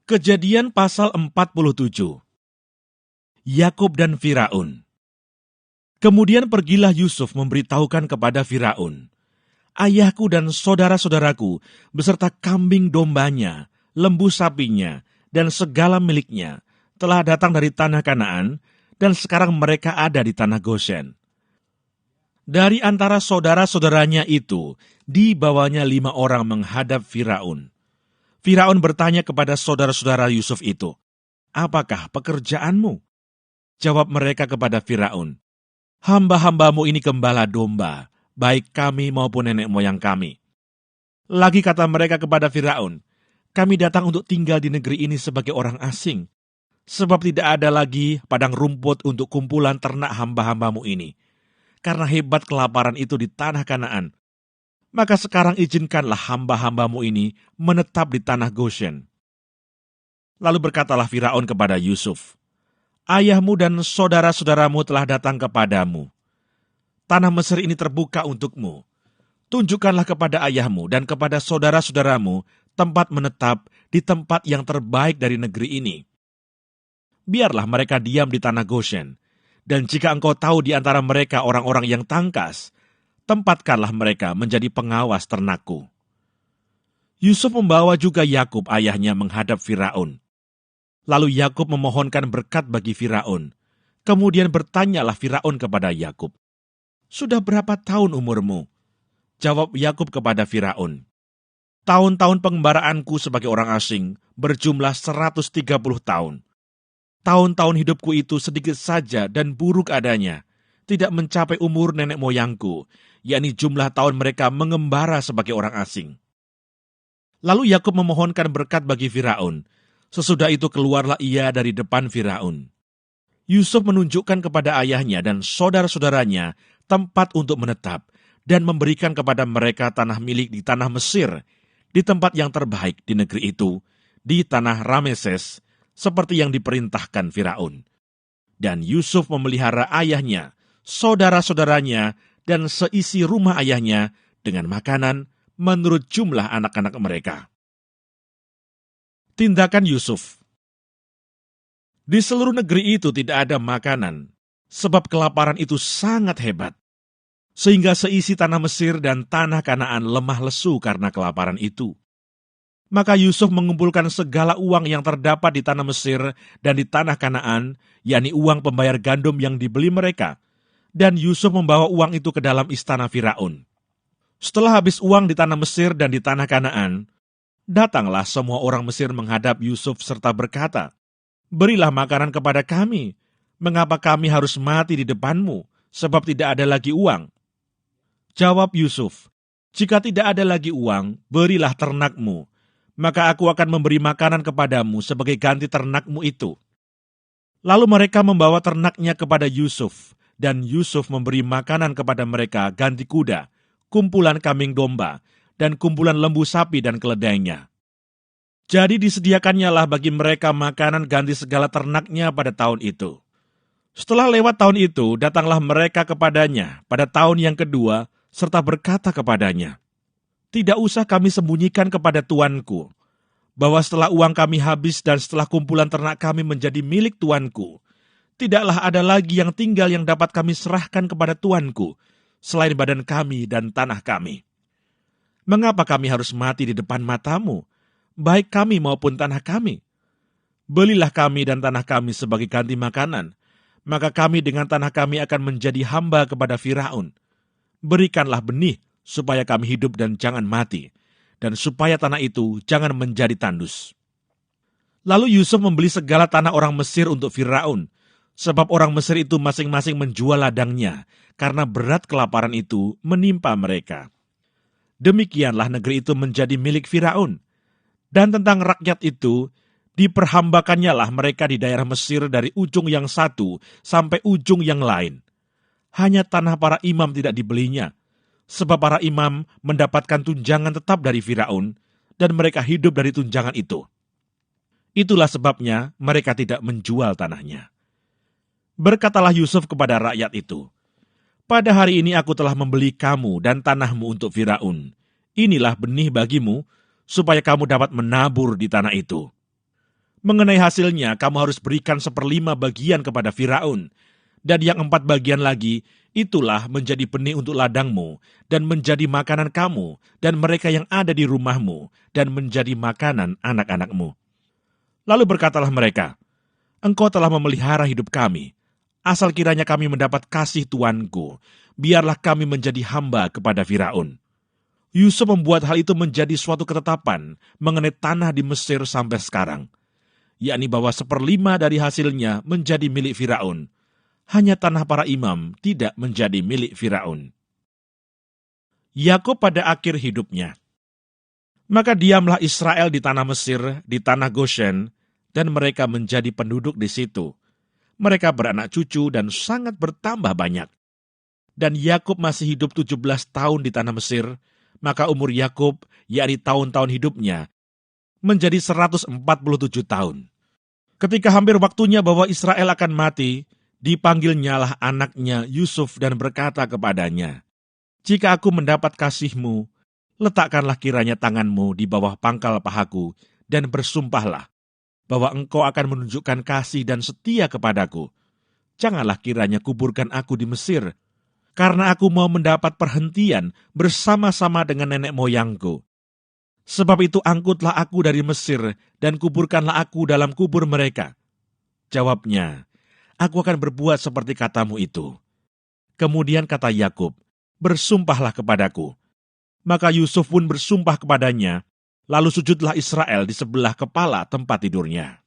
Kejadian pasal 47. Yakub dan Firaun. Kemudian pergilah Yusuf memberitahukan kepada Firaun, "Ayahku dan saudara-saudaraku beserta kambing dombanya, lembu sapinya, dan segala miliknya telah datang dari tanah Kanaan, dan sekarang mereka ada di tanah Goshen." Dari antara saudara-saudaranya itu, dibawanya 5 orang menghadap Firaun. Firaun bertanya kepada saudara-saudara Yusuf itu, "Apakah pekerjaanmu?" Jawab mereka kepada Firaun, "Hamba-hambamu ini gembala domba, baik kami maupun nenek moyang kami." Lagi kata mereka kepada Firaun, "Kami datang untuk tinggal di negeri ini sebagai orang asing, sebab tidak ada lagi padang rumput untuk kumpulan ternak hamba-hambamu ini, karena hebat kelaparan itu di tanah Kanaan. Maka sekarang izinkanlah hamba-hambamu ini menetap di tanah Goshen." Lalu berkatalah Firaun kepada Yusuf, "Ayahmu dan saudara-saudaramu telah datang kepadamu. Tanah Mesir ini terbuka untukmu. Tunjukkanlah kepada ayahmu dan kepada saudara-saudaramu tempat menetap di tempat yang terbaik dari negeri ini. Biarlah mereka diam di tanah Goshen, dan jika engkau tahu di antara mereka orang-orang yang tangkas, tempatkanlah mereka menjadi pengawas ternakku." Yusuf membawa juga Yakub ayahnya menghadap Firaun. Lalu Yakub memohonkan berkat bagi Firaun. Kemudian bertanyalah Firaun kepada Yakub, "Sudah berapa tahun umurmu?" Jawab Yakub kepada Firaun, "Tahun-tahun pengembaraanku sebagai orang asing berjumlah 130 tahun. Tahun-tahun hidupku itu sedikit saja dan buruk adanya, tidak mencapai umur nenek moyangku, yakni jumlah tahun mereka mengembara sebagai orang asing." Lalu Yakub memohonkan berkat bagi Firaun. Sesudah itu keluarlah ia dari depan Firaun. Yusuf menunjukkan kepada ayahnya dan saudara-saudaranya tempat untuk menetap dan memberikan kepada mereka tanah milik di tanah Mesir, di tempat yang terbaik di negeri itu, di tanah Rameses, seperti yang diperintahkan Firaun. Dan Yusuf memelihara ayahnya, saudara-saudaranya, dan seisi rumah ayahnya dengan makanan menurut jumlah anak-anak mereka. Tindakan Yusuf. Di seluruh negeri itu tidak ada makanan, sebab kelaparan itu sangat hebat, sehingga seisi tanah Mesir dan tanah Kanaan lemah lesu karena kelaparan itu. Maka Yusuf mengumpulkan segala uang yang terdapat di tanah Mesir dan di tanah Kanaan, yakni uang pembayar gandum yang dibeli mereka, dan Yusuf membawa uang itu ke dalam istana Firaun. Setelah habis uang di tanah Mesir dan di tanah Kanaan, datanglah semua orang Mesir menghadap Yusuf serta berkata, "Berilah makanan kepada kami. Mengapa kami harus mati di depanmu, sebab tidak ada lagi uang?" Jawab Yusuf, "Jika tidak ada lagi uang, berilah ternakmu, maka aku akan memberi makanan kepadamu sebagai ganti ternakmu itu." Lalu mereka membawa ternaknya kepada Yusuf, dan Yusuf memberi makanan kepada mereka ganti kuda, kumpulan kambing domba, dan kumpulan lembu sapi dan keledainya. Jadi disediakannyalah bagi mereka makanan ganti segala ternaknya pada tahun itu. Setelah lewat tahun itu, datanglah mereka kepadanya pada tahun yang kedua, serta berkata kepadanya, "Tidak usah kami sembunyikan kepada tuanku, bahwa setelah uang kami habis dan setelah kumpulan ternak kami menjadi milik tuanku, tidaklah ada lagi yang tinggal yang dapat kami serahkan kepada tuanku, selain badan kami dan tanah kami. Mengapa kami harus mati di depan matamu, baik kami maupun tanah kami? Belilah kami dan tanah kami sebagai ganti makanan, maka kami dengan tanah kami akan menjadi hamba kepada Firaun. Berikanlah benih supaya kami hidup dan jangan mati, dan supaya tanah itu jangan menjadi tandus." Lalu Yusuf membeli segala tanah orang Mesir untuk Firaun, sebab orang Mesir itu masing-masing menjual ladangnya, karena berat kelaparan itu menimpa mereka. Demikianlah negeri itu menjadi milik Firaun. Dan tentang rakyat itu, diperhambakannya lah mereka di daerah Mesir dari ujung yang satu sampai ujung yang lain. Hanya tanah para imam tidak dibelinya, sebab para imam mendapatkan tunjangan tetap dari Firaun, dan mereka hidup dari tunjangan itu. Itulah sebabnya mereka tidak menjual tanahnya. Berkatalah Yusuf kepada rakyat itu, "Pada hari ini aku telah membeli kamu dan tanahmu untuk Firaun. Inilah benih bagimu, supaya kamu dapat menabur di tanah itu." Mengenai hasilnya, kamu harus berikan 1/5 bagian kepada Firaun, dan yang 4 bagian lagi, itulah menjadi benih untuk ladangmu, dan menjadi makanan kamu, dan mereka yang ada di rumahmu, dan menjadi makanan anak-anakmu. Lalu berkatalah mereka, Engkau telah memelihara hidup kami, asal kiranya kami mendapat kasih Tuanku, biarlah kami menjadi hamba kepada Firaun. Yusuf membuat hal itu menjadi suatu ketetapan mengenai tanah di Mesir sampai sekarang, yakni bahwa 1/5 dari hasilnya menjadi milik Firaun. Hanya tanah para imam tidak menjadi milik Firaun. Yakub pada akhir hidupnya. Maka diamlah Israel di tanah Mesir, di tanah Goshen, dan mereka menjadi penduduk di situ. Mereka beranak cucu dan sangat bertambah banyak. Dan Yakub masih hidup 17 tahun di tanah Mesir, maka umur Yakub, yakni tahun-tahun hidupnya, menjadi 147 tahun. Ketika hampir waktunya bahwa Israel akan mati, dipanggilnyalah anaknya Yusuf dan berkata kepadanya, Jika aku mendapat kasih-Mu, letakkanlah kiranya tangan-Mu di bawah pangkal pahaku, dan bersumpahlah bahwa Engkau akan menunjukkan kasih dan setia kepadaku. Janganlah kiranya kuburkan aku di Mesir, karena aku mau mendapat perhentian bersama-sama dengan nenek moyangku. Sebab itu angkutlah aku dari Mesir, dan kuburkanlah aku dalam kubur mereka. Jawabnya, aku akan berbuat seperti katamu itu. Kemudian kata Yakub, bersumpahlah kepadaku. Maka Yusuf pun bersumpah kepadanya, lalu sujudlah Israel di sebelah kepala tempat tidurnya.